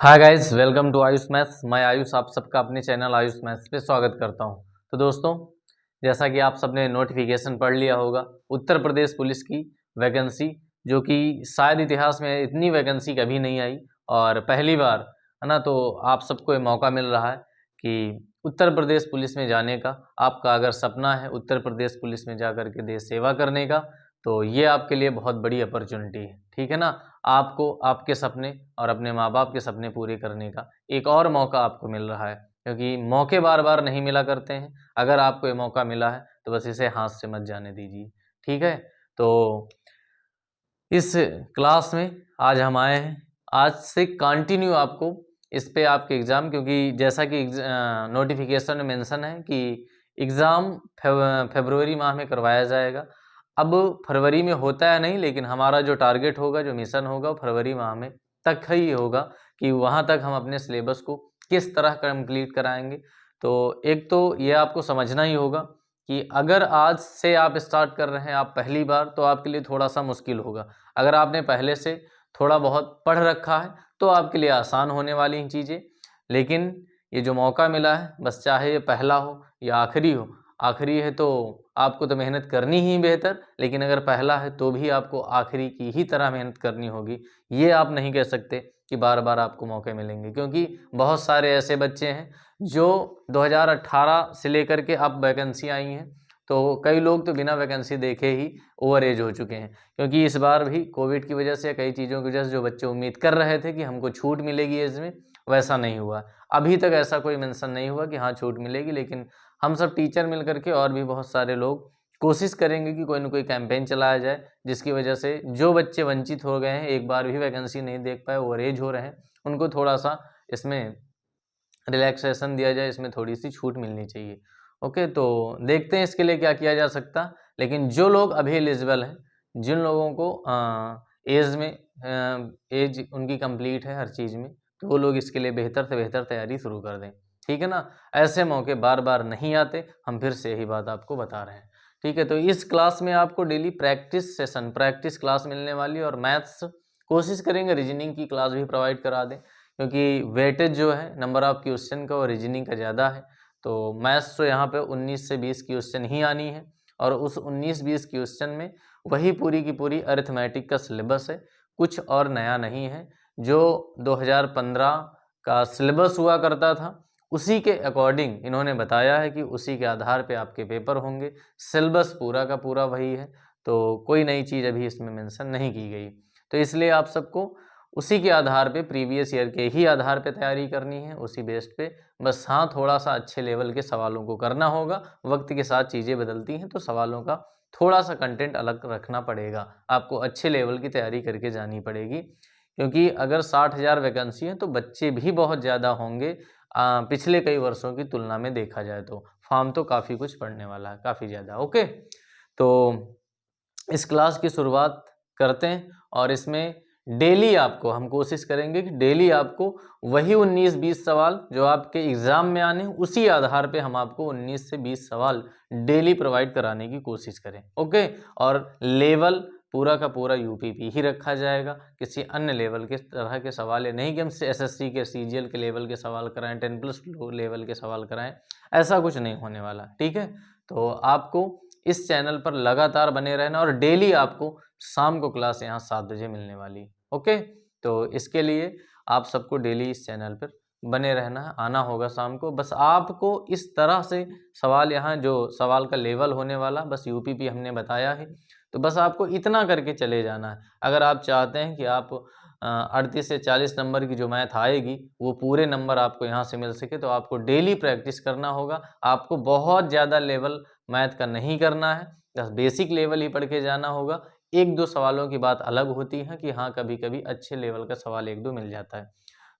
Hi guys, welcome to Ayush maths. मैं आयुष आप सबका अपने चैनल आयुष मैथ्स पे स्वागत करता हूं। तो दोस्तों, जैसा कि आप सबने नोटिफिकेशन पढ़ लिया होगा, उत्तर प्रदेश पुलिस की वैकेंसी, जो कि शायद इतिहास में इतनी वैकेंसी कभी नहीं आई और पहली बार है ना। तो आप सबको ये मौका मिल रहा है कि उत्तर प्रदेश पुलिस में जाने का। आपका अगर सपना है उत्तर प्रदेश पुलिस में जा कर के देश सेवा करने का, तो ये आपके लिए बहुत बड़ी अपॉर्चुनिटी है, ठीक है ना। आपको आपके सपने और अपने माँ बाप के सपने पूरे करने का एक और मौका आपको मिल रहा है, क्योंकि मौके बार बार नहीं मिला करते हैं। अगर आपको ये मौका मिला है तो बस इसे हाथ से मत जाने दीजिए, ठीक है। तो इस क्लास में आज हम आए हैं, आज से कंटिन्यू आपको इस पे आपके एग्ज़ाम, क्योंकि जैसा कि नोटिफिकेशन में मेंशन है कि एग्ज़ाम फरवरी माह में करवाया जाएगा। अब फरवरी में होता है नहीं, लेकिन हमारा जो टारगेट होगा, जो मिशन होगा, वो फरवरी माह में तक ही होगा कि वहाँ तक हम अपने सिलेबस को किस तरह कंप्लीट कराएंगे। तो एक तो ये आपको समझना ही होगा कि अगर आज से आप स्टार्ट कर रहे हैं, आप पहली बार, तो आपके लिए थोड़ा सा मुश्किल होगा। अगर आपने पहले से थोड़ा बहुत पढ़ रखा है तो आपके लिए आसान होने वाली हैं चीज़ें। लेकिन ये जो मौका मिला है, बस चाहे ये पहला हो या आखिरी हो, आखिरी है तो आपको तो मेहनत करनी ही बेहतर, लेकिन अगर पहला है तो भी आपको आखिरी की ही तरह मेहनत करनी होगी। ये आप नहीं कह सकते कि बार बार आपको मौके मिलेंगे, क्योंकि बहुत सारे ऐसे बच्चे हैं जो 2018 से लेकर के अब वैकेंसी आई हैं, तो कई लोग तो बिना वैकेंसी देखे ही ओवर एज हो चुके हैं। क्योंकि इस बार भी कोविड की वजह से, कई चीज़ों की वजह से, जो बच्चे उम्मीद कर रहे थे कि हमको छूट मिलेगी एज में, वैसा नहीं हुआ। अभी तक ऐसा कोई मेंशन नहीं हुआ कि हाँ छूट मिलेगी, लेकिन हम सब टीचर मिल करके और भी बहुत सारे लोग कोशिश करेंगे कि कोई ना कोई कैंपेन चलाया जाए, जिसकी वजह से जो बच्चे वंचित हो गए हैं, एक बार भी वैकेंसी नहीं देख पाए, ओवर एज हो रहे हैं, उनको थोड़ा सा इसमें रिलैक्सेशन दिया जाए, इसमें थोड़ी सी छूट मिलनी चाहिए। ओके, तो देखते हैं इसके लिए क्या किया जा सकता। लेकिन जो लोग अभी एलिजिबल हैं, जिन लोगों को एज में एज उनकी कंप्लीट है हर चीज़ में, तो वो लोग इसके लिए बेहतर से बेहतर तैयारी शुरू कर दें, ठीक है ना। ऐसे मौके बार बार नहीं आते, हम फिर से यही बात आपको बता रहे हैं, ठीक है। तो इस क्लास में आपको daily practice session, practice class मिलने वाली, और मैथ्स कोशिश करेंगे रीजनिंग की क्लास भी प्रोवाइड करा दें, क्योंकि वेटेज जो है नंबर ऑफ क्वेश्चन का, वो रीजनिंग का ज़्यादा है। तो मैथ्स तो यहाँ पे 19 से 20 क्वेश्चन ही आनी है, और उस 19-20 क्वेश्चन में वही पूरी की पूरी अरिथमेटिक का सिलेबस है, कुछ और नया नहीं है। जो 2015 का सिलेबस हुआ करता था, उसी के अकॉर्डिंग इन्होंने बताया है कि उसी के आधार पे आपके पेपर होंगे। सिलेबस पूरा का पूरा वही है, तो कोई नई चीज़ अभी इसमें मेंशन नहीं की गई। तो इसलिए आप सबको उसी के आधार पे, प्रीवियस ईयर के ही आधार पे तैयारी करनी है, उसी बेस्ड पे। बस हाँ, थोड़ा सा अच्छे लेवल के सवालों को करना होगा। वक्त के साथ चीज़ें बदलती हैं, तो सवालों का थोड़ा सा कंटेंट अलग रखना पड़ेगा। आपको अच्छे लेवल की तैयारी करके जानी पड़ेगी, क्योंकि अगर 60,000 वैकेंसी है तो बच्चे भी बहुत ज़्यादा होंगे पिछले कई वर्षों की तुलना में देखा जाए तो। फॉर्म तो काफ़ी कुछ पड़ने वाला है, काफ़ी ज़्यादा। ओके, तो इस क्लास की शुरुआत करते हैं, और इसमें डेली आपको हम कोशिश करेंगे कि डेली आपको वही 19-20 सवाल जो आपके एग्ज़ाम में आने हैं, उसी आधार पे हम आपको 19 से 20 सवाल डेली प्रोवाइड कराने की कोशिश करें। ओके, और लेवल पूरा का पूरा यूपीपी ही रखा जाएगा, किसी अन्य लेवल के तरह के सवाल, या नहीं कि हम एसएससी के सीजीएल के लेवल के सवाल कराएं, 10+ लेवल के सवाल कराएं, ऐसा कुछ नहीं होने वाला, ठीक है। तो आपको इस चैनल पर लगातार बने रहना, और डेली आपको शाम को क्लास यहाँ 7 बजे मिलने वाली है। ओके, तो इसके लिए आप सबको डेली इस चैनल पर बने रहना है, आना होगा शाम को। बस आपको इस तरह से सवाल, यहाँ जो सवाल का लेवल होने वाला, बस यूपीपी हमने बताया है, तो बस आपको इतना करके चले जाना है। अगर आप चाहते हैं कि आप 38 से 40 नंबर की जो मैथ आएगी, वो पूरे नंबर आपको यहाँ से मिल सके, तो आपको डेली प्रैक्टिस करना होगा। आपको बहुत ज़्यादा लेवल मैथ का नहीं करना है, बस बेसिक लेवल ही पढ़ के जाना होगा। 1-2 सवालों की बात अलग होती है कि हाँ, कभी-कभी अच्छे लेवल का सवाल 1-2 मिल जाता है।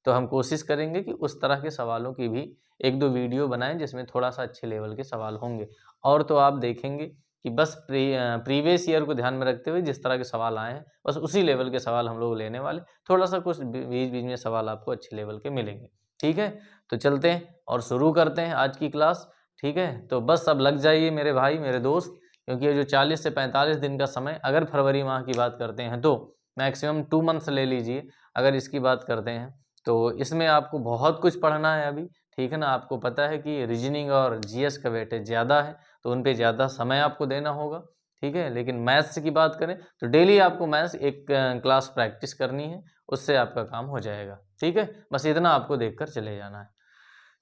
तो हम कोशिश करेंगे कि उस तरह के सवालों की भी 1-2 वीडियो बनाएँ, जिसमें थोड़ा-सा अच्छे लेवल के सवाल होंगे। और तो आप देखेंगे कि बस प्रीवियस ईयर को ध्यान में रखते हुए जिस तरह के सवाल आए हैं, बस उसी लेवल के सवाल हम लोग लेने वाले। थोड़ा-सा कुछ बीच-बीच में सवाल आपको अच्छे लेवल के मिलेंगे, ठीक है? तो चलते हैं और शुरू करते हैं आज की क्लास, ठीक है? तो बस अब लग जाइए मेरे भाई, मेरे दोस्त, क्योंकि ये जो 40 से 45 दिन का समय, अगर फरवरी माह की बात करते हैं तो मैक्सिमम 2 मंथ्स ले लीजिए। अगर इसकी बात करते हैं तो इसमें आपको बहुत कुछ पढ़ना है अभी, ठीक है ना। आपको पता है कि रीजनिंग और जीएस का वेटेज ज़्यादा है, तो उन पे ज़्यादा समय आपको देना होगा, ठीक है। लेकिन मैथ्स की बात करें तो डेली आपको मैथ्स एक क्लास प्रैक्टिस करनी है, उससे आपका काम हो जाएगा, ठीक है। बस इतना आपको देखकर चले जाना है।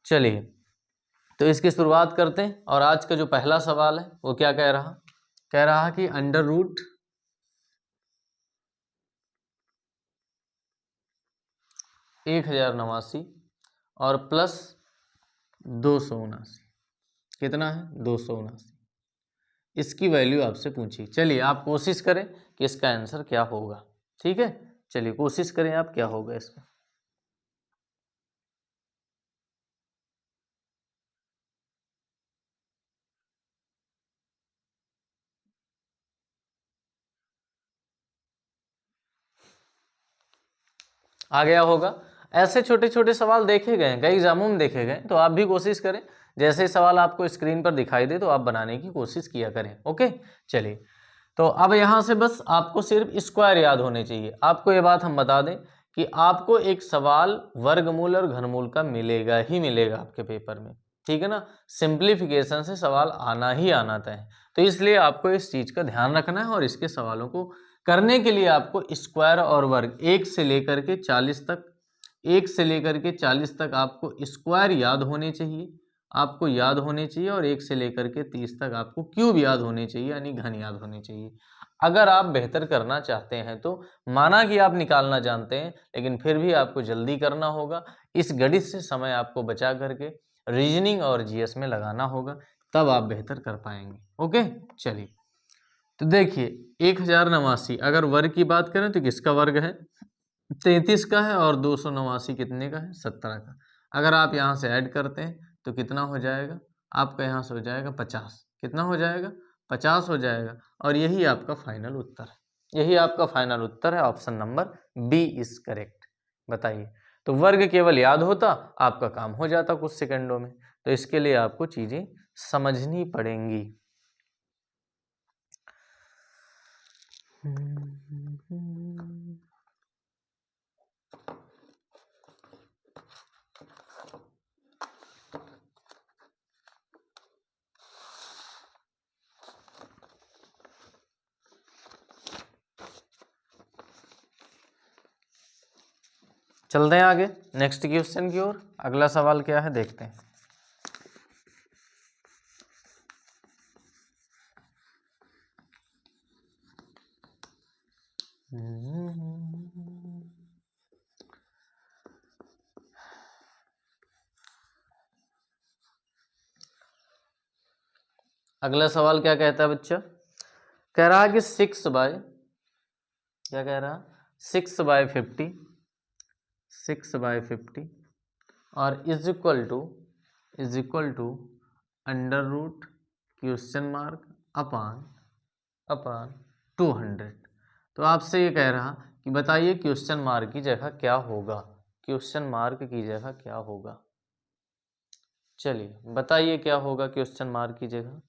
चलिए, तो इसकी शुरुआत करते हैं। और आज का जो पहला सवाल है वो क्या कह रहा कि अंडर रूट 1089 और प्लस 279 कितना है, 279, इसकी वैल्यू आपसे पूछी। चलिए आप कोशिश करें कि इसका आंसर क्या होगा, ठीक है। चलिए कोशिश करें आप क्या होगा इसका। आ गया होगा। ऐसे छोटे छोटे सवाल देखे गए हैं, कई एग्जामों में देखे गए, तो आप भी कोशिश करें जैसे सवाल आपको स्क्रीन पर दिखाई दे तो आप बनाने की कोशिश किया करें। ओके, चलिए, तो अब यहाँ से बस आपको सिर्फ स्क्वायर याद होने चाहिए। आपको ये बात हम बता दें कि आपको एक सवाल वर्गमूल और घनमूल का मिलेगा ही मिलेगा आपके पेपर में, ठीक है ना। सिंप्लीफिकेशन से सवाल आना ही आना तय है, तो इसलिए आपको इस चीज़ का ध्यान रखना है। और इसके सवालों को करने के लिए आपको स्क्वायर और वर्ग 1 से लेकर के 40 तक, 1 से लेकर के 40 तक आपको स्क्वायर याद होने चाहिए, आपको याद होने चाहिए। और 1 से लेकर के 30 तक आपको क्यूब याद होने चाहिए, यानी घन याद होने चाहिए। अगर आप बेहतर करना चाहते हैं तो माना कि आप निकालना जानते हैं, लेकिन फिर भी आपको जल्दी करना होगा। इस गणित से समय आपको बचा करके रीजनिंग और जीएस में लगाना होगा, तब आप बेहतर कर पाएंगे। ओके, चलिए, तो देखिए 1089 अगर वर्ग की बात करें तो किसका वर्ग है, 33 का है। और 289 कितने का है, 17 का। अगर आप यहाँ से ऐड करते हैं तो कितना हो जाएगा, आपका यहाँ से हो जाएगा 50। कितना हो जाएगा, 50 हो जाएगा। और यही आपका फाइनल उत्तर है, यही आपका फाइनल उत्तर है। Option number B is correct. बताइए, तो वर्ग केवल याद होता, आपका काम हो जाता कुछ सेकंडों में। तो इसके लिए आपको चीजें समझनी पड़ेंगी। चलते हैं आगे नेक्स्ट क्वेश्चन की ओर। अगला सवाल क्या है देखते हैं। अगला सवाल क्या कहता है बच्चा, कह रहा है कि 6/50 और is equal to under root question mark upon 200। तो आपसे ये कह रहा कि बताइए क्वेश्चन मार्क की जगह क्या होगा, क्वेश्चन मार्क की जगह क्या होगा। चलिए बताइए क्या होगा क्वेश्चन मार्क की जगह।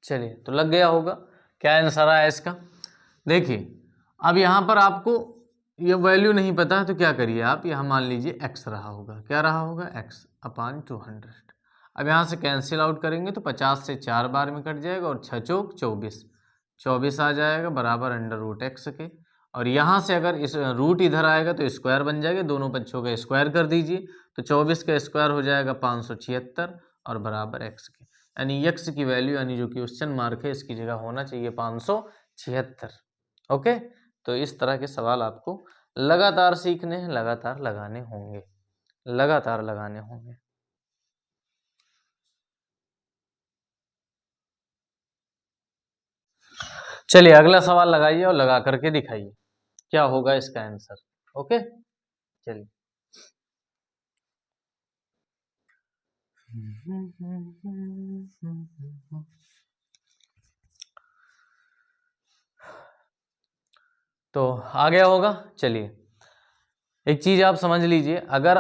चलिए, तो लग गया होगा क्या आंसर आया इसका। देखिए, अब यहाँ पर आपको ये वैल्यू नहीं पता है तो क्या करिए आप, यहाँ मान लीजिए x रहा होगा, क्या रहा होगा, x अपान 200। अब यहाँ से कैंसिल आउट करेंगे तो 50 से 4 बार में कट जाएगा और 6 चौक 24 आ जाएगा बराबर अंडर रूट एक्स के। और यहाँ से अगर इस रूट इधर आएगा तो स्क्वायर बन जाएगा, दोनों पक्षों का स्क्वायर कर दीजिए तो 24 का स्क्वायर हो जाएगा 576 और बराबर एक्स के। यानी यक्स की वैल्यू यानी जो क्वेश्चन मार्क है इसकी जगह होना चाहिए 576। ओके, तो इस तरह के सवाल आपको लगातार सीखने हैं, लगातार लगाने होंगे, लगातार लगाने होंगे। चलिए अगला सवाल लगाइए और लगा करके दिखाइए क्या होगा इसका आंसर। ओके चलिए। तो आ गया होगा। चलिए एक चीज आप समझ लीजिए, अगर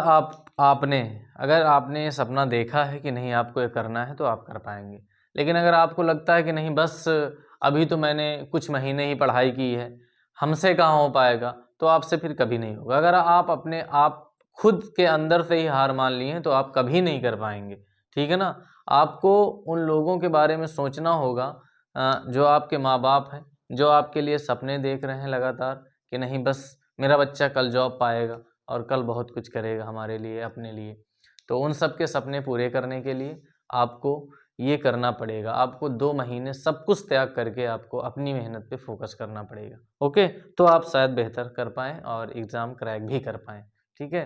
आपने सपना देखा है कि नहीं आपको ये करना है तो आप कर पाएंगे। लेकिन अगर आपको लगता है कि नहीं बस अभी तो मैंने कुछ महीने ही पढ़ाई की है, हमसे कहाँ हो पाएगा, तो आपसे फिर कभी नहीं होगा। अगर आप खुद के अंदर से ही हार मान लिए हैं तो आप कभी नहीं कर पाएंगे। ठीक है ना। आपको उन लोगों के बारे में सोचना होगा जो आपके माँ बाप हैं, जो आपके लिए सपने देख रहे हैं लगातार कि नहीं बस मेरा बच्चा कल जॉब पाएगा और कल बहुत कुछ करेगा हमारे लिए, अपने लिए। तो उन सब के सपने पूरे करने के लिए आपको ये करना पड़ेगा। आपको 2 महीने सब कुछ त्याग करके आपको अपनी मेहनत पे फोकस करना पड़ेगा। ओके, तो आप शायद बेहतर कर पाएँ और एग्ज़ाम क्रैक भी कर पाएँ। ठीक है,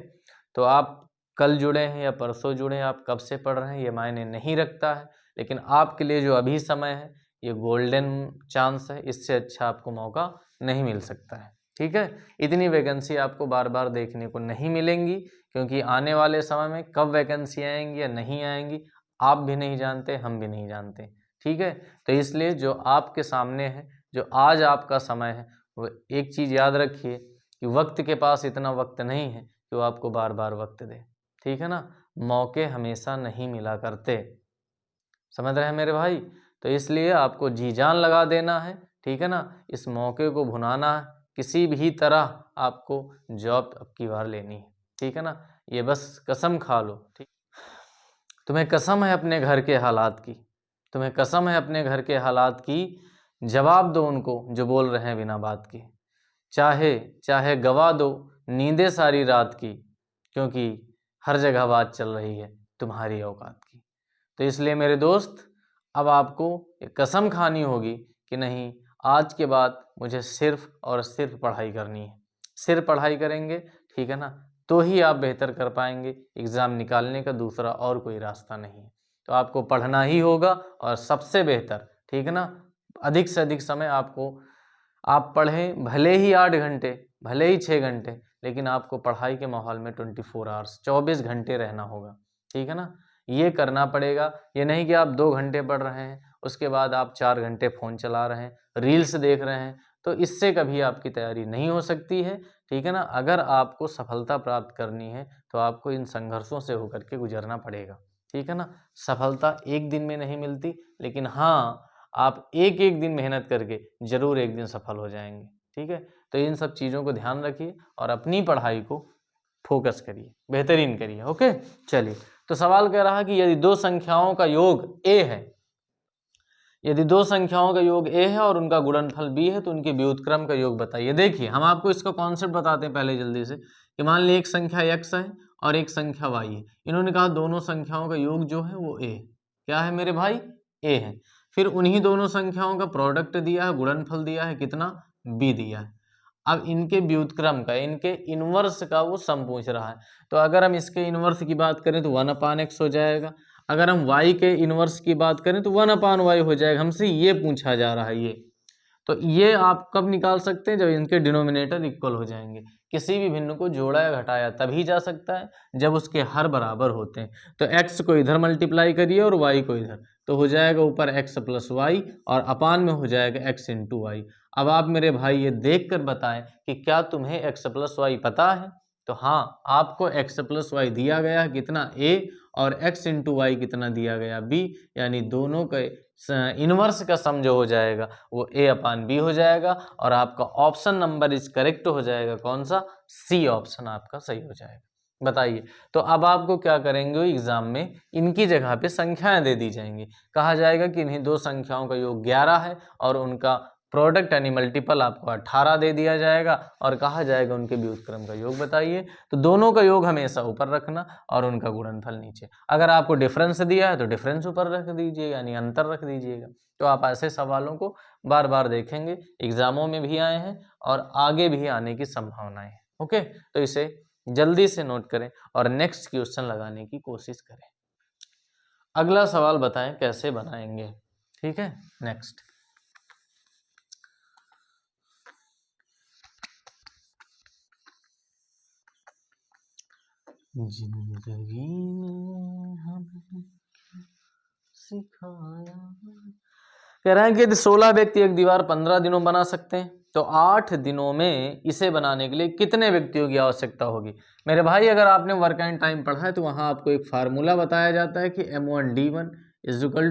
तो आप कल जुड़े हैं या परसों जुड़े हैं, आप कब से पढ़ रहे हैं ये मायने नहीं रखता है। लेकिन आपके लिए जो अभी समय है ये गोल्डन चांस है, इससे अच्छा आपको मौका नहीं मिल सकता है। ठीक है, इतनी वैकेंसी आपको बार बार देखने को नहीं मिलेंगी, क्योंकि आने वाले समय में कब वैकेंसी आएंगी या नहीं आएंगी आप भी नहीं जानते, हम भी नहीं जानते। ठीक है, तो इसलिए जो आपके सामने है, जो आज आपका समय है, वो एक चीज़ याद रखिए कि वक्त के पास इतना वक्त नहीं है कि वो आपको बार बार वक्त दे। ठीक है ना, मौके हमेशा नहीं मिला करते, समझ रहे हैं मेरे भाई। तो इसलिए आपको जी जान लगा देना है। ठीक है ना, इस मौके को भुनाना है, किसी भी तरह आपको जॉब अब की बार लेनी है। ठीक है ना, ये बस कसम खा लो। ठीक, तुम्हें कसम है अपने घर के हालात की, तुम्हें कसम है अपने घर के हालात की, जवाब दो उनको जो बोल रहे हैं बिना बात के। चाहे चाहे गवा दो नींदें सारी रात की, क्योंकि हर जगह बात चल रही है तुम्हारी औकात की। तो इसलिए मेरे दोस्त अब आपको एक कसम खानी होगी कि नहीं, आज के बाद मुझे सिर्फ और सिर्फ पढ़ाई करनी है। सिर्फ पढ़ाई करेंगे, ठीक है ना, तो ही आप बेहतर कर पाएंगे। एग्ज़ाम निकालने का दूसरा और कोई रास्ता नहीं है। तो आपको पढ़ना ही होगा और सबसे बेहतर, ठीक है ना, अधिक से अधिक समय आप पढ़ें, भले ही 8 घंटे, भले ही 6 घंटे, लेकिन आपको पढ़ाई के माहौल में 24 आवर्स 24 घंटे रहना होगा। ठीक है ना, ये करना पड़ेगा। ये नहीं कि आप 2 घंटे पढ़ रहे हैं उसके बाद आप 4 घंटे फ़ोन चला रहे हैं, रील्स देख रहे हैं, तो इससे कभी आपकी तैयारी नहीं हो सकती है। ठीक है ना, अगर आपको सफलता प्राप्त करनी है तो आपको इन संघर्षों से होकर के गुजरना पड़ेगा। ठीक है ना, सफलता एक दिन में नहीं मिलती, लेकिन हाँ, आप एक एक दिन मेहनत करके ज़रूर एक दिन सफल हो जाएंगे। ठीक है, तो इन सब चीज़ों को ध्यान रखिए और अपनी पढ़ाई को फोकस करिए, बेहतरीन करिए। ओके चलिए, तो सवाल कह रहा है कि यदि 2 संख्याओं का योग a है, यदि 2 संख्याओं का योग a है और उनका गुणनफल b है तो उनके व्युत्क्रम का योग बताइए। देखिए हम आपको इसका कॉन्सेप्ट बताते हैं पहले जल्दी से, कि मान लीजिए एक संख्या x है और एक संख्या y है। इन्होंने कहा दोनों संख्याओं का योग जो है वो a, क्या है मेरे भाई, a है। फिर उन्हीं दोनों संख्याओं का प्रोडक्ट दिया है, गुणनफल दिया है, कितना, b दिया है। अब इनके व्युत्क्रम का, इनके इनवर्स का वो सम पूछ रहा है। तो अगर हम इसके इनवर्स की बात करें तो 1/x हो जाएगा। अगर हम y के इनवर्स की बात करें तो 1/y हो जाएगा। हमसे ये पूछा जा रहा है ये। तो ये आप कब निकाल सकते हैं, जब इनके डिनोमिनेटर इक्वल हो जाएंगे। किसी भी भिन्न को जोड़ा या घटाया तभी जा सकता है जब उसके हर बराबर होते हैं। तो x को इधर मल्टीप्लाई करिए और y को इधर, तो हो जाएगा ऊपर x + y और अपान में हो जाएगा x × y। अब आप मेरे भाई ये देख कर बताएं कि क्या तुम्हें x + y पता है। तो हाँ, आपको x + y दिया गया है कितना, a, और x × y कितना दिया गया, b, यानी दोनों के इनवर्स का सम जो हो जाएगा वो a/b हो जाएगा और आपका ऑप्शन नंबर इज करेक्ट हो जाएगा। कौन सा, सी ऑप्शन आपका सही हो जाएगा। बताइए, तो अब आपको क्या करेंगे, एग्जाम में इनकी जगह पे संख्याएं दे दी जाएंगी। कहा जाएगा कि इन्हीं 2 संख्याओं का योग 11 है और उनका प्रोडक्ट यानी मल्टीपल आपको 18 दे दिया जाएगा और कहा जाएगा उनके व्युत्क्रम का योग बताइए। तो दोनों का योग हमेशा ऊपर रखना और उनका गुणनफल नीचे। अगर आपको डिफरेंस दिया है तो डिफरेंस ऊपर रख दीजिएगा, यानी अंतर रख दीजिएगा। तो आप ऐसे सवालों को बार बार देखेंगे, एग्जामों में भी आए हैं और आगे भी आने की संभावनाएं हैं। ओके, तो इसे जल्दी से नोट करें और नेक्स्ट क्वेश्चन लगाने की कोशिश करें। अगला सवाल बताएं कैसे बनाएंगे। ठीक है, नेक्स्ट। जिंदगी में हमें सिखाया। कह रहे हैं कि यदि 16 व्यक्ति एक दीवार 15 दिनों बना सकते हैं तो 8 दिनों में इसे बनाने के लिए कितने व्यक्तियों की आवश्यकता होगी। मेरे भाई, अगर आपने वर्क एंड टाइम पढ़ा है तो वहाँ आपको एक फार्मूला बताया जाता है कि M1D1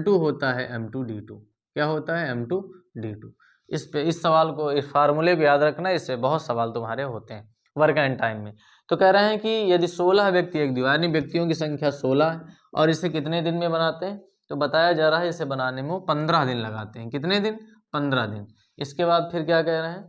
= होता है M2D2। क्या होता है? M2D2। इस सवाल को, इस फार्मूले को याद रखना, इससे बहुत सवाल तुम्हारे होते हैं वर्क एंड टाइम में। तो कह रहे हैं कि यदि 16 व्यक्ति एक दीवार, यानी व्यक्तियों की संख्या 16 है और इसे कितने दिन में बनाते हैं, तो बताया जा रहा है इसे बनाने में वो 15 दिन लगाते हैं। कितने दिन? 15 दिन। इसके बाद फिर क्या कह रहे हैं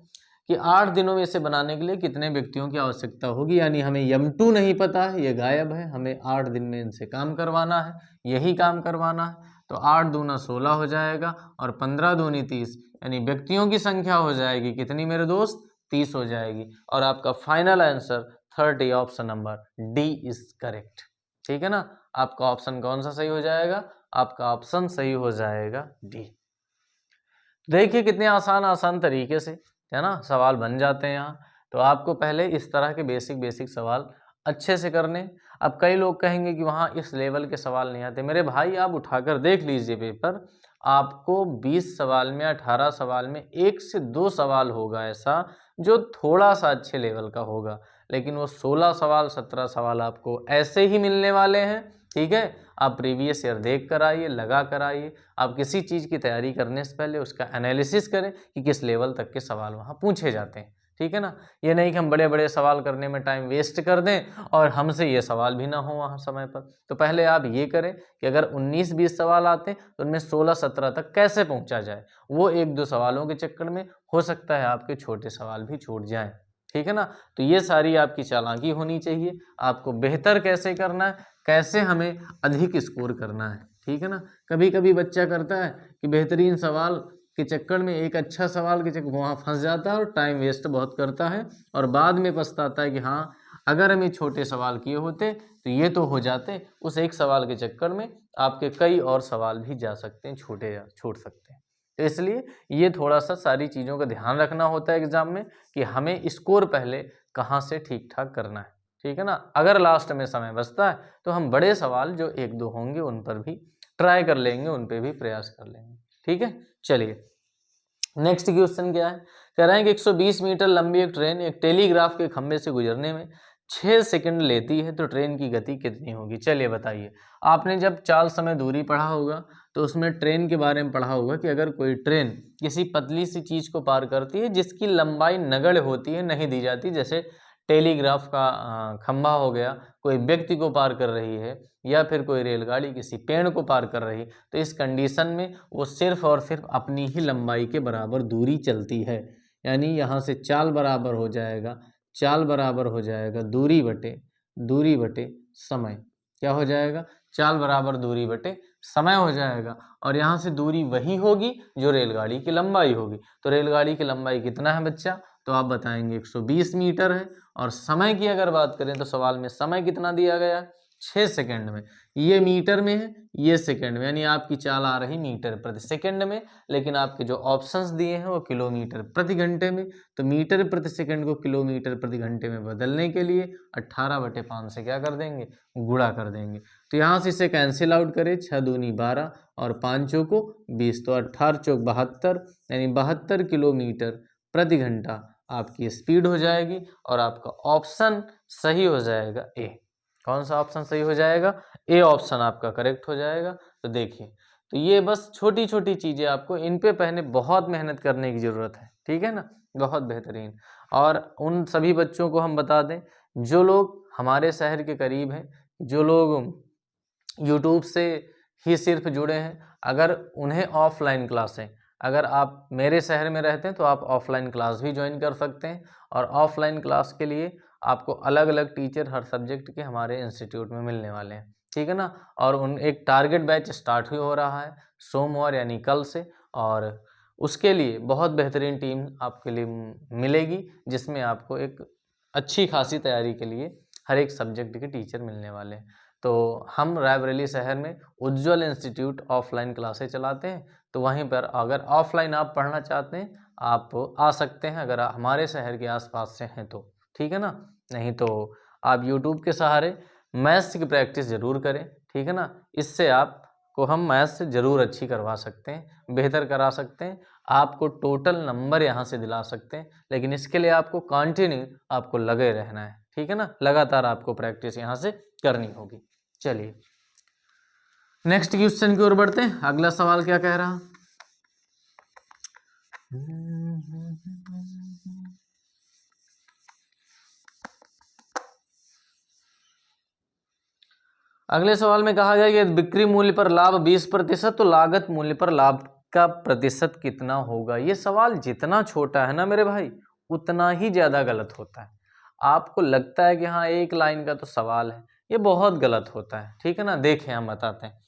कि 8 दिनों में इसे बनाने के लिए कितने व्यक्तियों की आवश्यकता होगी, यानी हमें M2 नहीं पता है, ये गायब है, हमें 8 दिन में इनसे काम करवाना है, यही काम करवाना है। तो 8 दूना 16 हो जाएगा और 15 दूनी 30, यानी व्यक्तियों की संख्या हो जाएगी कितनी मेरे दोस्त? 30 हो जाएगी। और आपका final answer 30, option number D is correct. ठीक है ना, आपका ऑप्शन कौन सा सही हो जाएगा? आपका ऑप्शन सही हो जाएगा डी। देखिए कितने आसान आसान तरीके से, है ना, सवाल बन जाते हैं यहाँ। तो आपको पहले इस तरह के बेसिक सवाल अच्छे से करने। अब कई लोग कहेंगे कि वहाँ इस लेवल के सवाल नहीं आते। मेरे भाई, आप उठाकर देख लीजिए पेपर, आपको 20 सवाल में, 18 सवाल में 1 से 2 सवाल होगा ऐसा जो थोड़ा सा अच्छे लेवल का होगा, लेकिन वो 16 सवाल 17 सवाल आपको ऐसे ही मिलने वाले हैं। ठीक है, आप प्रीवियस ईयर देख कर आइए, लगा कर आइए। आप किसी चीज़ की तैयारी करने से पहले उसका एनालिसिस करें कि किस लेवल तक के सवाल वहाँ पूछे जाते हैं। ठीक है ना, ये नहीं कि हम बड़े बड़े सवाल करने में टाइम वेस्ट कर दें और हमसे ये सवाल भी ना हो वहाँ समय पर। तो पहले आप ये करें कि अगर 19-20 सवाल आते हैं तो उनमें 16-17 तक कैसे पहुँचा जाए। वो 1-2 सवालों के चक्कर में हो सकता है आपके छोटे सवाल भी छूट जाएँ। ठीक है ना, तो ये सारी आपकी चालाकी होनी चाहिए। आपको बेहतर कैसे करना है, कैसे हमें अधिक स्कोर करना है। ठीक है ना, कभी कभी बच्चा करता है कि बेहतरीन सवाल के चक्कर में, एक अच्छा सवाल के चक्कर वहाँ फंस जाता है और टाइम वेस्ट बहुत करता है और बाद में पछताता है कि हाँ, अगर हम ये छोटे सवाल किए होते तो ये तो हो जाते। उस एक सवाल के चक्कर में आपके कई और सवाल भी जा सकते हैं, छूट सकते हैं। तो इसलिए ये थोड़ा सा सारी चीज़ों का ध्यान रखना होता है एग्जाम में कि हमें स्कोर पहले कहाँ से ठीक ठाक करना है। ठीक है ना, अगर लास्ट में समय बचता है तो हम बड़े सवाल जो 1-2 होंगे उन पर भी ट्राई कर लेंगे, उन पर भी प्रयास कर लेंगे। ठीक है, चलिए नेक्स्ट क्वेश्चन क्या है। कह रहे हैं कि 120 मीटर लंबी एक ट्रेन एक टेलीग्राफ के खंभे से गुजरने में 6 सेकंड लेती है तो ट्रेन की गति कितनी होगी। चलिए बताइए, आपने जब चाल समय दूरी पढ़ा होगा तो उसमें ट्रेन के बारे में पढ़ा होगा कि अगर कोई ट्रेन किसी पतली सी चीज़ को पार करती है जिसकी लंबाई नगण्य होती है, नहीं दी जाती, जैसे टेलीग्राफ का खंभा हो गया, कोई व्यक्ति को पार कर रही है या फिर कोई रेलगाड़ी किसी पेड़ को पार कर रही है, तो इस कंडीशन में वो सिर्फ और सिर्फ अपनी ही लंबाई के बराबर दूरी चलती है। यानी यहाँ से चाल बराबर हो जाएगा, चाल बराबर हो जाएगा दूरी बटे समय। क्या हो जाएगा? चाल बराबर दूरी बटे समय हो जाएगा। और यहाँ से दूरी वही होगी जो रेलगाड़ी की लंबाई होगी। तो रेलगाड़ी की लंबाई कितना है बच्चा? तो आप बताएंगे 120 मीटर है। और समय की अगर बात करें तो सवाल में समय कितना दिया गया? 6 सेकंड में। ये मीटर में है, ये सेकंड में, यानी आपकी चाल आ रही मीटर प्रति सेकंड में, लेकिन आपके जो ऑप्शंस दिए हैं वो किलोमीटर प्रति घंटे में। तो मीटर प्रति सेकंड को किलोमीटर प्रति घंटे में बदलने के लिए 18/5 से क्या कर देंगे? गुणा कर देंगे। तो यहाँ से इसे कैंसिल आउट करें, 6 दूनी 12 और 5 चौको 20, तो 18 चौक 72, यानी 72 किलोमीटर प्रति घंटा आपकी स्पीड हो जाएगी। और आपका ऑप्शन सही हो जाएगा ए। कौन सा ऑप्शन सही हो जाएगा? ए ऑप्शन आपका करेक्ट हो जाएगा। तो देखिए, तो ये बस छोटी छोटी चीज़ें, आपको इन पे पहले बहुत मेहनत करने की ज़रूरत है। ठीक है ना, बहुत बेहतरीन। और उन सभी बच्चों को हम बता दें जो लोग हमारे शहर के करीब हैं, जो लोग यूट्यूब से ही सिर्फ जुड़े हैं, अगर उन्हें ऑफलाइन क्लासें अगर आप मेरे शहर में रहते हैं तो आप ऑफलाइन क्लास भी ज्वाइन कर सकते हैं, और ऑफलाइन क्लास के लिए आपको अलग अलग टीचर हर सब्जेक्ट के हमारे इंस्टीट्यूट में मिलने वाले हैं, ठीक है ना। और उन एक टारगेट बैच स्टार्ट ही हो रहा है सोमवार यानी कल से, और उसके लिए बहुत बेहतरीन टीम आपके लिए मिलेगी, जिसमें आपको एक अच्छी खासी तैयारी के लिए हर एक सब्जेक्ट के टीचर मिलने वाले हैं। तो हम रायबरेली शहर में उज्ज्वल इंस्टीट्यूट ऑफलाइन क्लासेस चलाते हैं, तो वहीं पर अगर ऑफलाइन आप पढ़ना चाहते हैं आप आ सकते हैं, अगर हमारे शहर के आसपास से हैं तो, ठीक है ना। नहीं तो आप यूट्यूब के सहारे मैथ्स की प्रैक्टिस ज़रूर करें, ठीक है ना। इससे आपको हम मैथ्स ज़रूर अच्छी करवा सकते हैं, बेहतर करा सकते हैं, आपको टोटल नंबर यहाँ से दिला सकते हैं, लेकिन इसके लिए आपको कंटिन्यू आपको लगे रहना है, ठीक है ना। लगातार आपको प्रैक्टिस यहाँ से करनी होगी। चलिए नेक्स्ट क्वेश्चन की ओर बढ़ते हैं। अगला सवाल क्या कह रहा, अगले सवाल में कहा गया कि बिक्री मूल्य पर लाभ 20%, तो लागत मूल्य पर लाभ का प्रतिशत कितना होगा। ये सवाल जितना छोटा है ना मेरे भाई, उतना ही ज्यादा गलत होता है। आपको लगता है कि हाँ एक लाइन का तो सवाल है, ये बहुत गलत होता है, ठीक है ना। देखें हम बताते हैं।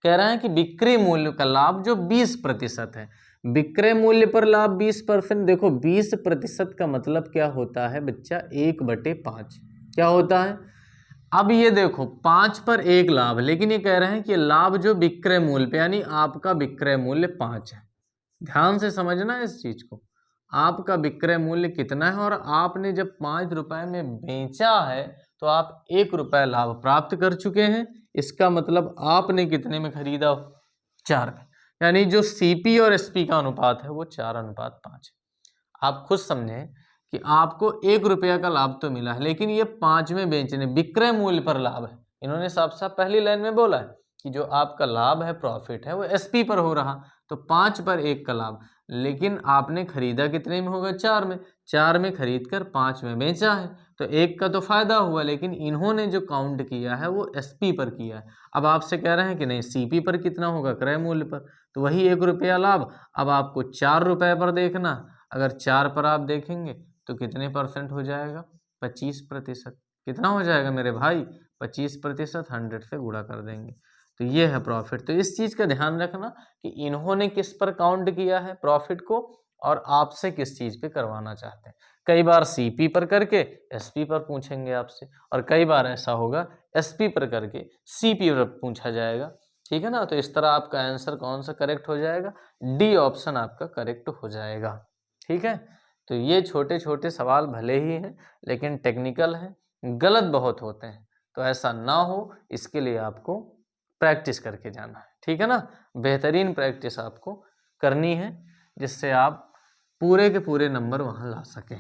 कह रहे हैं कि बिक्री मूल्य का लाभ जो 20% है, विक्रय मूल्य पर लाभ 20%। देखो 20% का मतलब क्या होता है बच्चा, 1/5 क्या होता है। अब ये देखो 5 पर 1 लाभ, लेकिन ये कह रहे हैं कि लाभ जो विक्रय मूल्य पे, यानी आपका विक्रय मूल्य 5 है। ध्यान से समझना इस चीज को, आपका विक्रय मूल्य कितना है, और आपने जब 5 रुपए में बेचा है तो आप 1 रुपए लाभ प्राप्त कर चुके हैं। इसका मतलब आपने कितने में खरीदा, 4 में। यानी जो सीपी और एसपी का अनुपात है वो 4:5 है। आप खुद समझें कि आपको 1 रुपया का लाभ तो मिला है, लेकिन ये 5 में बेचने, विक्रय मूल्य पर लाभ है। इन्होंने साफ साफ पहली लाइन में बोला है कि जो आपका लाभ है, प्रॉफिट है, वो एसपी पर हो रहा, तो 5 पर 1 का लाभ। लेकिन आपने खरीदा कितने में होगा, 4 में। 4 में खरीद कर 5 में बेचा है, तो 1 का तो फायदा हुआ, लेकिन इन्होंने जो काउंट किया है वो एसपी पर किया है। अब आपसे कह रहे हैं कि नहीं सीपी पर कितना होगा, क्रय मूल्य पर, तो वही 1 रुपया लाभ। अब आपको 4 रुपए पर देखना, अगर 4 पर आप देखेंगे तो कितने परसेंट हो जाएगा, 25%। कितना हो जाएगा मेरे भाई, 25%, 100 से गुणा कर देंगे, तो ये है प्रॉफिट। तो इस चीज का ध्यान रखना कि इन्होंने किस पर काउंट किया है प्रॉफिट को, और आपसे किस चीज पे करवाना चाहते हैं। कई बार सीपी पर करके एसपी पर पूछेंगे आपसे, और कई बार ऐसा होगा एसपी पर करके सीपी पर पूछा जाएगा, ठीक है ना। तो इस तरह आपका आंसर कौन सा करेक्ट हो जाएगा, डी ऑप्शन आपका करेक्ट हो जाएगा, ठीक है। तो ये छोटे छोटे सवाल भले ही हैं लेकिन टेक्निकल हैं, गलत बहुत होते हैं, तो ऐसा ना हो इसके लिए आपको प्रैक्टिस करके जाना है, ठीक है ना। बेहतरीन प्रैक्टिस आपको करनी है, जिससे आप पूरे के पूरे नंबर वहां ला सकें।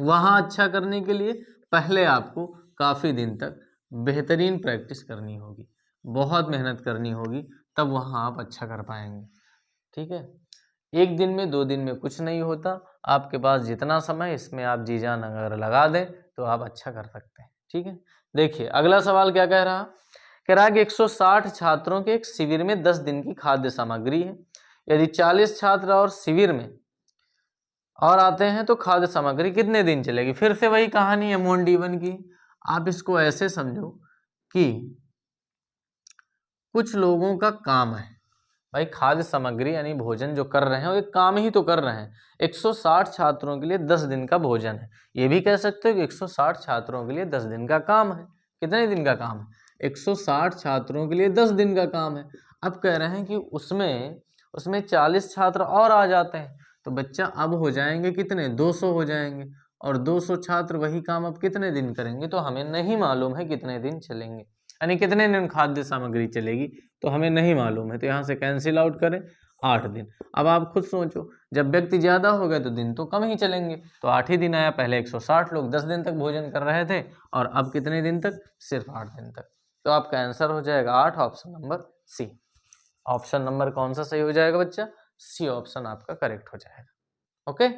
वहां अच्छा करने के लिए पहले आपको काफ़ी दिन तक बेहतरीन प्रैक्टिस करनी होगी, बहुत मेहनत करनी होगी, तब वहां आप अच्छा कर पाएंगे, ठीक है। एक दिन में 2 दिन में कुछ नहीं होता, आपके पास जितना समय, इसमें आप जी जान अगर लगा दें तो आप अच्छा कर सकते हैं, ठीक है। देखिए अगला सवाल क्या कह रहा है कि 160 छात्रों के एक शिविर में 10 दिन की खाद्य सामग्री है। यदि 40 छात्र और शिविर में और आते हैं तो खाद्य सामग्री कितने दिन चलेगी। फिर से वही कहानी है मोंडीवन की। आप इसको ऐसे समझो कि कुछ लोगों का काम है भाई, खाद्य सामग्री यानी भोजन जो कर रहे हैं वो एक काम ही तो कर रहे हैं। 160 छात्रों के लिए 10 दिन का भोजन है। ये भी कह सकते हो कि 160 छात्रों के लिए 10 दिन का काम है। कितने दिन का काम है, 160 छात्रों के लिए 10 दिन का काम है। अब कह रहे हैं कि उसमें 40 छात्र और आ जाते हैं, तो बच्चा अब हो जाएंगे कितने, 200 हो जाएंगे, और 200 छात्र वही काम अब कितने दिन करेंगे, तो हमें नहीं मालूम है कितने दिन चलेंगे, यानी कितने दिन खाद्य सामग्री चलेगी, तो हमें नहीं मालूम है, तो यहाँ से कैंसिल आउट करें 8 दिन। अब आप खुद सोचो, जब व्यक्ति ज़्यादा हो गए तो दिन तो कम ही चलेंगे, तो 8 ही दिन आया। पहले 160 लोग 10 दिन तक भोजन कर रहे थे, और अब कितने दिन तक, सिर्फ 8 दिन तक। तो आपका आंसर हो जाएगा 8, option number C. Option number कौन सा सही हो जाएगा बच्चा, सी ऑप्शन आपका करेक्ट हो जाएगा। ओके,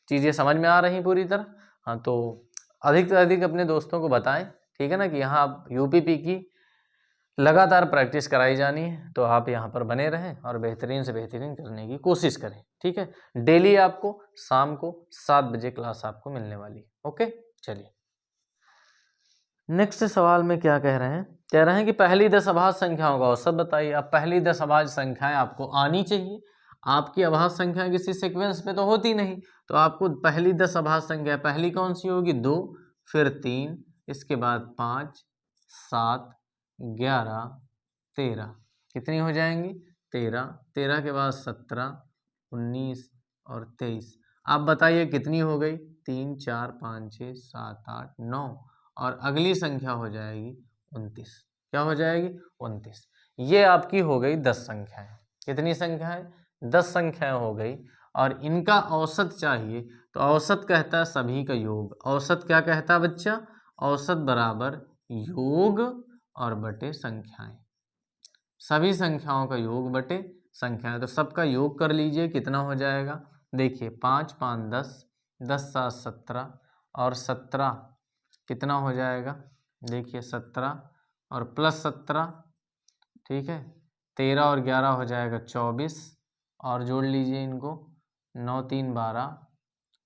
चीज़ें समझ में आ रही पूरी तरह। हाँ, तो अधिक से अधिक अपने दोस्तों को बताएं, ठीक है ना, कि यहाँ आप यूपीपी की लगातार प्रैक्टिस कराई जानी है, तो आप यहाँ पर बने रहें और बेहतरीन से बेहतरीन करने की कोशिश करें। ठीक है, डेली आपको शाम को 7 बजे क्लास आपको मिलने वाली है। ओके, चलिए नेक्स्ट सवाल में क्या कह रहे हैं। कह रहे हैं कि पहली 10 अभाज्य संख्याओं का औसत बताइए। अब पहली 10 अभाज्य संख्याएं आपको आनी चाहिए। आपकी अभाज्य संख्या किसी सीक्वेंस में तो होती नहीं, तो आपको पहली 10 अभाज्य संख्या पहली कौन सी होगी? 2, फिर 3, इसके बाद 5, 7, 11, 13। कितनी हो जाएंगी? 13। 13 के बाद 17, 19 और 23। आप बताइए कितनी हो गई? 3, 4, 5, 6, 7, 8, 9 और अगली संख्या हो जाएगी 29। क्या हो जाएगी? 29। ये आपकी हो गई 10 संख्याएं। कितनी संख्याएं? 10 संख्याएं हो गई। और इनका औसत चाहिए, तो औसत कहता है सभी का योग। औसत क्या कहता है बच्चा? औसत बराबर योग और बटे संख्याएं। सभी संख्याओं का योग बटे संख्याएं। तो सबका योग कर लीजिए, कितना हो जाएगा? देखिए 5, 5, 10, 10, 7, 17 और 17 कितना हो जाएगा? देखिए 17 और प्लस 17, ठीक है, 13 और 11 हो जाएगा 24 और जोड़ लीजिए इनको, 9, 3, 12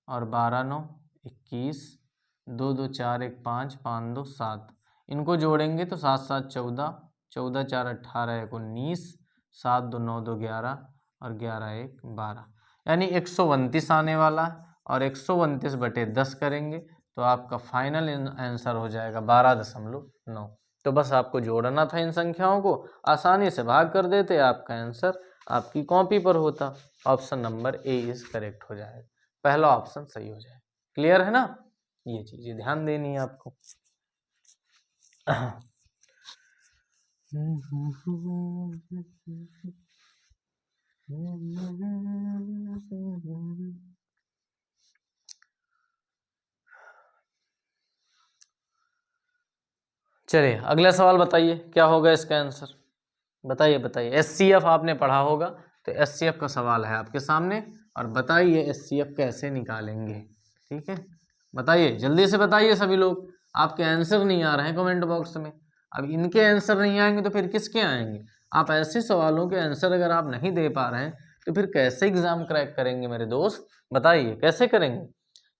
और 12, 9, 21, 2, 2, 4, 1, 5, 5, 2, 7। इनको जोड़ेंगे तो 7, 7, 14, 14, 4, 18, 1, 19, 7, 2, 9, 2, 11 और 11, 1, 12, यानी 129 आने वाला है। और 129 बटे 10 करेंगे तो आपका फाइनल आंसर हो जाएगा 12.9। तो बस आपको जोड़ना था इन संख्याओं को, आसानी से भाग कर देते, आपका आंसर आपकी कॉपी पर होता। Option number A is correct हो जाएगा, पहला ऑप्शन सही हो जाएगा। क्लियर है ना? ये चीजें ध्यान देनी है आपको। चलिए अगला सवाल बताइए, क्या होगा इसका आंसर? बताइए बताइए। एचसीएफ आपने पढ़ा होगा, तो एचसीएफ का सवाल है आपके सामने, और बताइए एचसीएफ कैसे निकालेंगे। ठीक है, बताइए जल्दी से बताइए सभी लोग। आपके आंसर नहीं आ रहे हैं कमेंट बॉक्स में। अब इनके आंसर नहीं आएंगे तो फिर किसके आएंगे? आप ऐसे सवालों के आंसर अगर आप नहीं दे पा रहे हैं तो फिर कैसे एग्जाम क्रैक करेंगे मेरे दोस्त? बताइए कैसे करेंगे?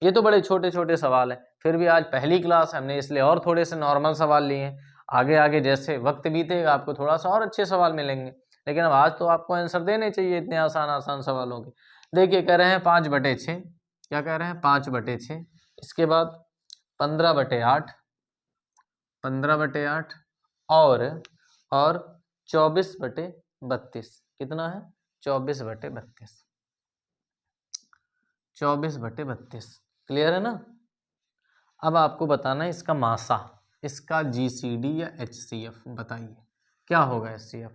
ये तो बड़े छोटे छोटे सवाल हैं, फिर भी आज पहली क्लास हमने इसलिए और थोड़े से नॉर्मल सवाल लिए हैं। आगे आगे जैसे वक्त बीतेगा आपको थोड़ा सा और अच्छे सवाल मिलेंगे, लेकिन अब आज तो आपको आंसर देने चाहिए इतने आसान आसान सवालों के। देखिए कह रहे हैं 5/6, क्या कह रहे हैं? 5/6, इसके बाद 15/8, 15/8 और 24/32। कितना है? 24/32, 24/32। क्लियर है ना? अब आपको बताना है इसका मासा, इसका जीसीडी या एचसीएफ बताइए क्या होगा एचसीएफ।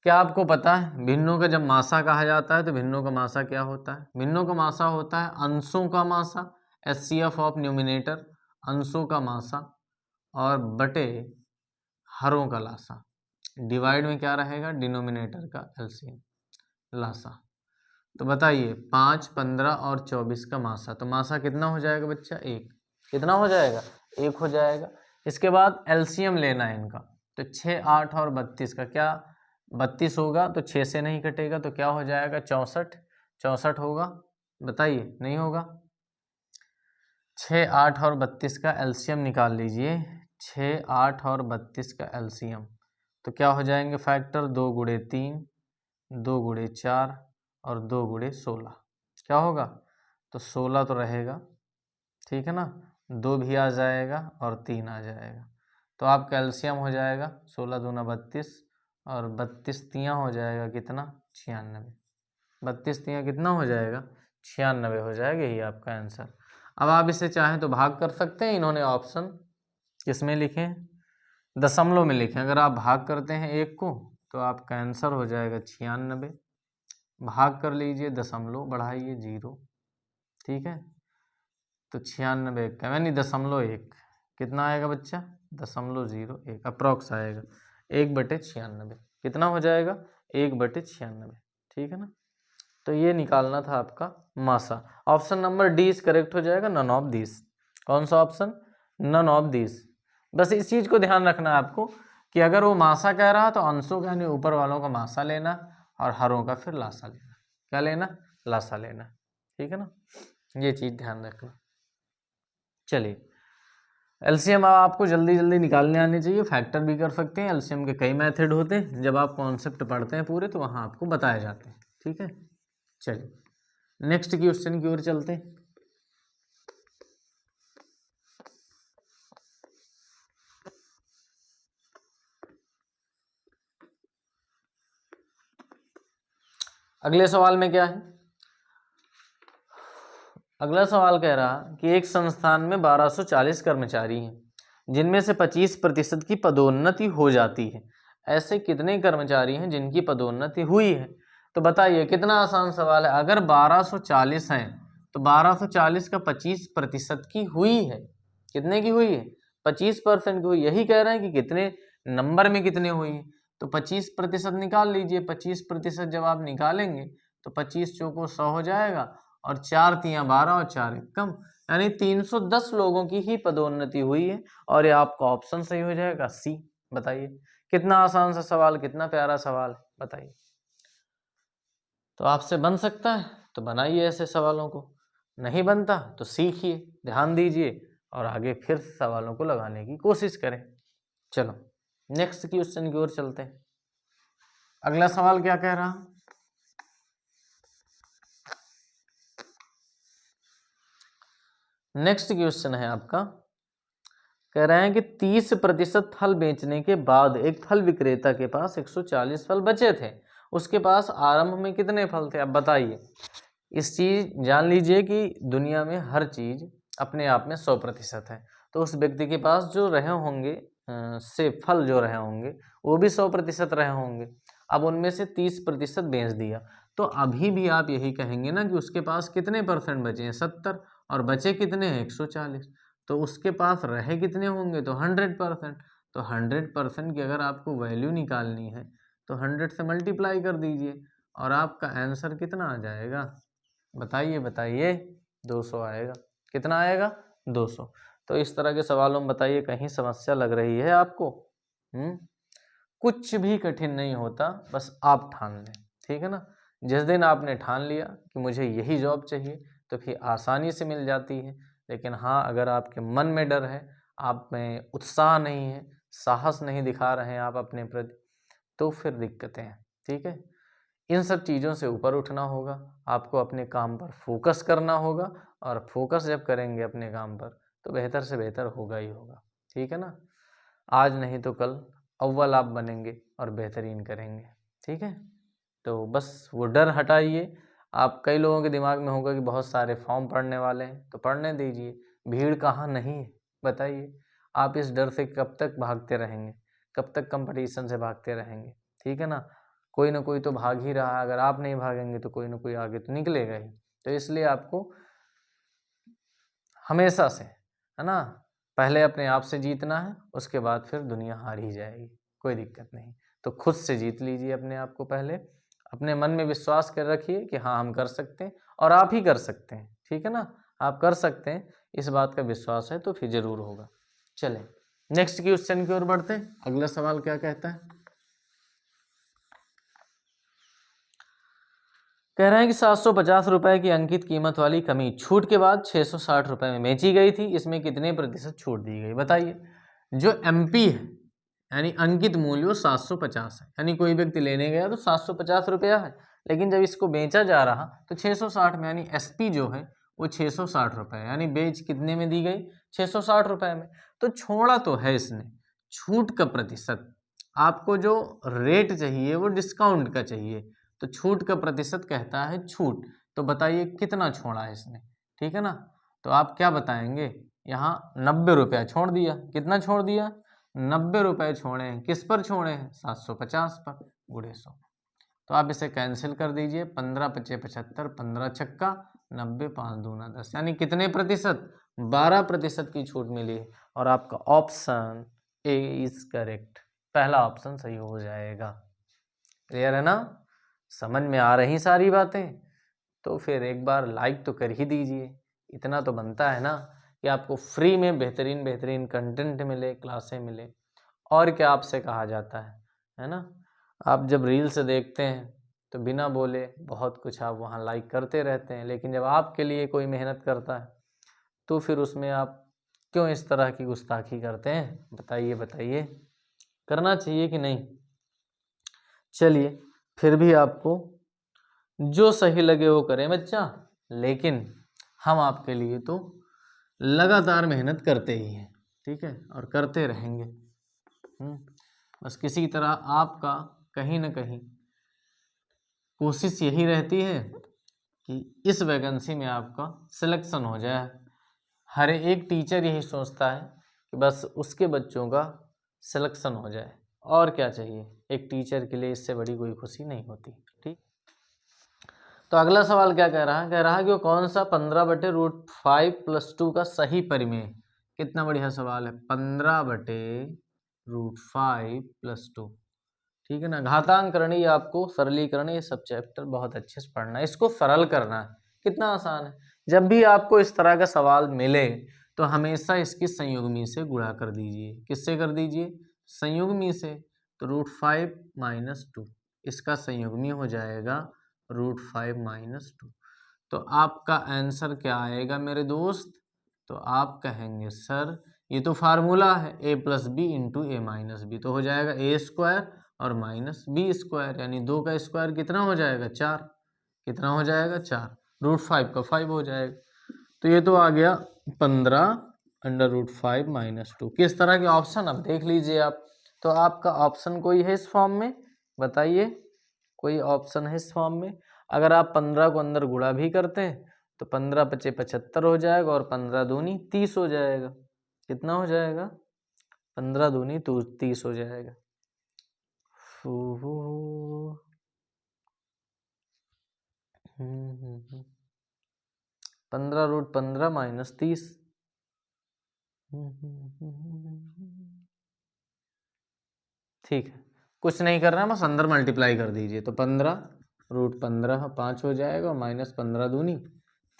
क्या आपको पता है भिन्नों का जब मासा कहा जाता है तो भिन्नों का मासा क्या होता है? भिन्नों का मासा होता है अंशों का मासा, एचसीएफ ऑफ न्यूमिनेटर, अंशों का मासा, और बटे हरों का लासा। डिवाइड में क्या रहेगा? डिनोमिनेटर का एलसीएम, लासा। तो बताइए 5, 15 और 24 का मासा, तो मासा कितना हो जाएगा बच्चा? 1। कितना हो जाएगा? 1 हो जाएगा। इसके बाद एलसीएम लेना है इनका, तो 6, 8 और 32 का, क्या 32 होगा तो 6 से नहीं कटेगा, तो क्या हो जाएगा? 64। 64 होगा? बताइए, नहीं होगा? 6, 8 और 32 का एलसीएम निकाल लीजिए। 6, 8 और 32 का एलसीएम, तो क्या हो जाएंगे फैक्टर? 2 गुणे 3, 2 गुणे 4 और 2 गुणे 16। क्या होगा? तो 16 तो रहेगा, ठीक है ना, 2 भी आ जाएगा और 3 आ जाएगा, तो आप कैल्शियम हो जाएगा 16 दूना 32 और 32 तियाँ हो जाएगा कितना? 96। 32 तियाँ कितना हो जाएगा? 96 हो जाएगा। यही आपका आंसर। अब आप इसे चाहें तो भाग कर सकते हैं। इन्होंने ऑप्शन किसमें लिखे? दशमलव में लिखे। अगर आप भाग करते हैं 1 को तो आपका आंसर हो जाएगा 96। भाग कर लीजिए, दशमलव बढ़ाइए 0, ठीक है, तो 96 का यानी 0.1 कितना आएगा बच्चा? 0.01 अप्रॉक्स आएगा। 1/96 कितना हो जाएगा? 1/96, ठीक है ना। तो ये निकालना था आपका मासा। Option number D is correct हो जाएगा, नन ऑफ दिस। कौन सा ऑप्शन? None of this. बस इस चीज़ को ध्यान रखना है आपको कि अगर वो मासा कह रहा तो अंशों का यानी ऊपर वालों का मासा लेना और हरों का फिर लासा लेना। क्या लेना? लासा लेना। ठीक है ना, ये चीज ध्यान रखना। चलिए, एलसीएम आपको जल्दी जल्दी निकालने आनी चाहिए। फैक्टर भी कर सकते हैं। एलसीएम के कई मेथड होते हैं, जब आप कॉन्सेप्ट पढ़ते हैं पूरे तो वहाँ आपको बताए जाते हैं। ठीक है, चलिए नेक्स्ट क्वेश्चन की ओर चलते हैं। अगले सवाल में क्या है? अगला सवाल कह रहा कि एक संस्थान में 1240 कर्मचारी हैं जिनमें से 25% की पदोन्नति हो जाती है। ऐसे कितने कर्मचारी हैं जिनकी पदोन्नति हुई है? तो बताइए, कितना आसान सवाल है। अगर 1240 हैं तो 1240 का 25% की हुई है। कितने की हुई है? 25% की हुई। यही कह रहे हैं कि कितने नंबर में कितने हुई है, तो 25% निकाल लीजिए। 25% जब आप निकालेंगे तो 25 चौको 100 हो जाएगा और 4 तियां 12 और 4 एक कम, यानी 310 लोगों की ही पदोन्नति हुई है। और ये आपका ऑप्शन सही हो जाएगा, सी। बताइए, कितना आसान सा सवाल, कितना प्यारा सवाल है, बताइए। तो आपसे बन सकता है तो बनाइए ऐसे सवालों को, नहीं बनता तो सीखिए, ध्यान दीजिए और आगे फिर सवालों को लगाने की कोशिश करें। चलो नेक्स्ट क्वेश्चन की ओर चलते हैं। अगला सवाल क्या कह रहा? नेक्स्ट क्वेश्चन है आपका, कह रहे हैं कि 30% फल बेचने के बाद एक फल विक्रेता के पास 140 फल बचे थे। उसके पास आरंभ में कितने फल थे? अब बताइए। इस चीज जान लीजिए कि दुनिया में हर चीज अपने आप में 100% है। तो उस व्यक्ति के पास जो रहे होंगे से फल जो रहे होंगे वो भी 100% रहे होंगे। अब उनमें से 30% बेच दिया तो अभी भी आप यही कहेंगे ना कि उसके पास कितने परसेंट बचे हैं? 70। और बचे कितने हैं? 140। तो उसके पास रहे कितने होंगे? तो 100%। तो 100% की अगर आपको वैल्यू निकालनी है तो 100 से मल्टीप्लाई कर दीजिए और आपका आंसर कितना आ जाएगा? बताइए बताइए। 200 आएगा। कितना आएगा? 200। तो इस तरह के सवालों में बताइए, कहीं समस्या लग रही है आपको? कुछ भी कठिन नहीं होता, बस आप ठान लें। ठीक है ना, जिस दिन आपने ठान लिया कि मुझे यही जॉब चाहिए तो फिर आसानी से मिल जाती है। लेकिन हाँ, अगर आपके मन में डर है, आप में उत्साह नहीं है, साहस नहीं दिखा रहे हैं आप अपने प्रति, तो फिर दिक्कतें हैं। ठीक है, इन सब चीज़ों से ऊपर उठना होगा। आपको अपने काम पर फोकस करना होगा और फोकस जब करेंगे अपने काम पर तो बेहतर से बेहतर होगा ही होगा। ठीक है ना, आज नहीं तो कल अव्वल आप बनेंगे और बेहतरीन करेंगे। ठीक है, तो बस वो डर हटाइए। आप कई लोगों के दिमाग में होगा कि बहुत सारे फॉर्म पढ़ने वाले हैं, तो पढ़ने दीजिए, भीड़ कहाँ नहीं है। बताइए, आप इस डर से कब तक भागते रहेंगे? कब तक कंपटीशन से भागते रहेंगे? ठीक है ना, कोई ना कोई तो भाग ही रहा है। अगर आप नहीं भागेंगे तो कोई ना कोई आगे तो निकलेगा ही। तो इसलिए आपको हमेशा से, है ना, पहले अपने आप से जीतना है, उसके बाद फिर दुनिया हार ही जाएगी, कोई दिक्कत नहीं। तो खुद से जीत लीजिए अपने आप को। पहले अपने मन में विश्वास कर रखिए कि हाँ हम कर सकते हैं और आप ही कर सकते हैं। ठीक है ना, आप कर सकते हैं, इस बात का विश्वास है तो फिर जरूर होगा। चलें नेक्स्ट क्वेश्चन की ओर बढ़ते हैं। अगला सवाल क्या कहता है? कह रहे हैं कि 750 रुपए की अंकित कीमत वाली कमीज छूट के बाद 660 रुपए में बेची गई थी। इसमें कितने प्रतिशत छूट दी गई? बताइए। जो एमपी है यानी अंकित मूल्य वो 750 है, यानी कोई व्यक्ति लेने गया तो 750 रुपया है, लेकिन जब इसको बेचा जा रहा तो 660 में, यानी एसपी जो है वो 660 रुपये, यानी बेच कितने में दी गई? 660 रुपये में। तो छोड़ा तो है इसने, छूट का प्रतिशत आपको जो रेट चाहिए वो डिस्काउंट का चाहिए, तो छूट का प्रतिशत कहता है छूट। तो बताइए कितना छोड़ा है इसने? ठीक है ना, तो आप क्या बताएंगे? यहाँ 90 रुपया छोड़ दिया। कितना छोड़ दिया? 90 रुपये छोड़े हैं। किस पर छोड़े हैं? 750 पर, गुणे 100। तो आप इसे कैंसिल कर दीजिए। 15 पचे 75, 15 छक्का 90, 5 दूना 10, यानी कितने प्रतिशत? 12% की छूट मिली है। और आपका ऑप्शन ए इज करेक्ट, पहला ऑप्शन सही हो जाएगा। क्लियर है ना, समझ में आ रही सारी बातें? तो फिर एक बार लाइक तो कर ही दीजिए, इतना तो बनता है ना कि आपको फ्री में बेहतरीन बेहतरीन कंटेंट मिले, क्लासें मिले और क्या आपसे कहा जाता है ना। आप जब रील्स देखते हैं तो बिना बोले बहुत कुछ आप वहाँ लाइक करते रहते हैं, लेकिन जब आपके लिए कोई मेहनत करता है तो फिर उसमें आप क्यों इस तरह की गुस्ताखी करते हैं? बताइए बताइए, करना चाहिए कि नहीं? चलिए, फिर भी आपको जो सही लगे वो करें बच्चा, लेकिन हम आपके लिए तो लगातार मेहनत करते ही हैं, ठीक है, और करते रहेंगे। बस किसी तरह आपका कहीं ना कहीं कोशिश यही रहती है कि इस वैकेंसी में आपका सिलेक्शन हो जाए। हर एक टीचर यही सोचता है कि बस उसके बच्चों का सिलेक्शन हो जाए, और क्या चाहिए एक टीचर के लिए, इससे बड़ी कोई खुशी नहीं होती। ठीक, तो अगला सवाल क्या कह रहा है? कह रहा है कि वो कौन सा 15/√5+2 का सही परिमेय। कितना बढ़िया सवाल है, 15/√5+2, ठीक है ना। घातांकरण, आपको सरलीकरण, ये सब चैप्टर बहुत अच्छे से पढ़ना है, इसको सरल करना है। कितना आसान है। जब भी आपको इस तरह का सवाल मिले तो हमेशा इसकी संयुग्मी से गुणा कर दीजिए। किससे कर दीजिए? संयुग्मी से। तो √5 - 2 इसका संयुग्मी हो जाएगा √5 - 2। तो आपका आंसर क्या आएगा मेरे दोस्त? तो आप कहेंगे सर ये तो फार्मूला है a+b × a-b, तो हो जाएगा a² और -b², यानी 2 का स्क्वायर कितना हो जाएगा? 4। कितना हो जाएगा? 4। √5 का 5 हो जाएगा। तो ये तो आ गया 15/√5 - 2। किस तरह के ऑप्शन अब देख लीजिए आप। तो आपका ऑप्शन कोई है इस फॉर्म में? बताइए, कोई ऑप्शन है इस फॉर्म में? अगर आप 15 को अंदर गुणा भी करते हैं तो 15×5 = 75 हो जाएगा, और 15 दूनी 30 हो जाएगा। कितना हो जाएगा? 15 दूनी 30 हो जाएगा। 15√15 - 30। ठीक है, कुछ नहीं करना, बस अंदर मल्टीप्लाई कर दीजिए। तो 15√15 5 हो जाएगा, और -15 दूनी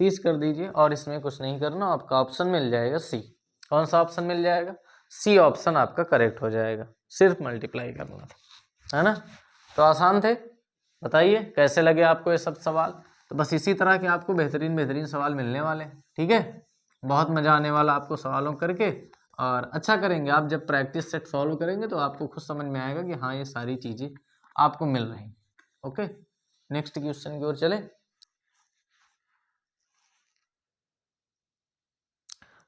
30 कर दीजिए, और इसमें कुछ नहीं करना, आपका ऑप्शन मिल जाएगा सी। कौन सा ऑप्शन मिल जाएगा? सी ऑप्शन आपका करेक्ट हो जाएगा। सिर्फ मल्टीप्लाई करना था, है ना। तो आसान थे। बताइए कैसे लगे आपको ये सब सवाल। तो बस इसी तरह के आपको बेहतरीन बेहतरीन सवाल मिलने वाले हैं, ठीक है। बहुत मज़ा आने वाला आपको सवालों करके, और अच्छा करेंगे आप जब प्रैक्टिस सेट सॉल्व करेंगे तो आपको खुद समझ में आएगा कि हाँ ये सारी चीज़ें आपको मिल रही। ओके, नेक्स्ट क्वेश्चन की ओर चले।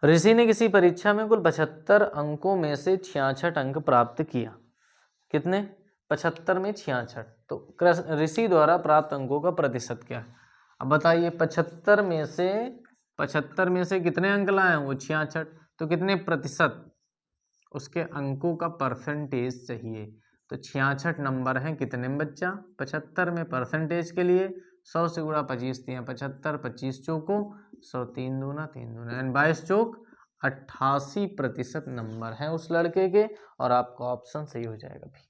ऋषि ने किसी परीक्षा में कुल 75 अंकों में से 66 अंक प्राप्त किया। कितने? 75 में 66। तो ऋषि द्वारा प्राप्त अंकों का प्रतिशत क्या है? अब बताइए, 75 में से कितने अंक लाए हैं वो? 66। तो कितने प्रतिशत? उसके अंकों का परसेंटेज चाहिए। तो 66 नंबर हैं कितने में बच्चा? 75 में। परसेंटेज के लिए 100 से गुणा 25 × 75, 25 चौको 100, 3 दूना 3 दूना, यानी 22 चौक 88% नंबर हैं उस लड़के के, और आपका ऑप्शन सही हो जाएगा भी।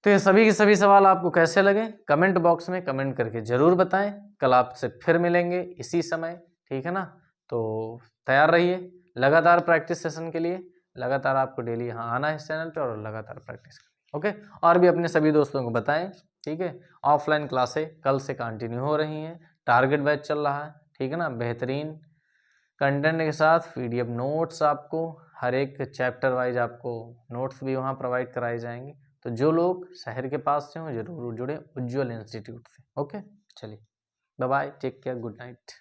तो ये सभी के सभी सवाल आपको कैसे लगे कमेंट बॉक्स में कमेंट करके जरूर बताएं। कल आपसे फिर मिलेंगे इसी समय, ठीक है ना। तो तैयार रहिए लगातार प्रैक्टिस सेशन के लिए। लगातार आपको डेली यहाँ आना है इस चैनल पे और लगातार प्रैक्टिस करें। ओके, और भी अपने सभी दोस्तों को बताएं, ठीक है। ऑफलाइन क्लासें कल से कंटिन्यू हो रही हैं, टारगेट बैच चल रहा है, ठीक है ना। बेहतरीन कंटेंट के साथ PDF नोट्स, आपको हर एक चैप्टर वाइज आपको नोट्स भी वहाँ प्रोवाइड कराए जाएंगे। तो जो लोग शहर के पास से हों जरूर जुड़े उज्ज्वल इंस्टीट्यूट से। ओके, चलिए bye bye, take care, good night.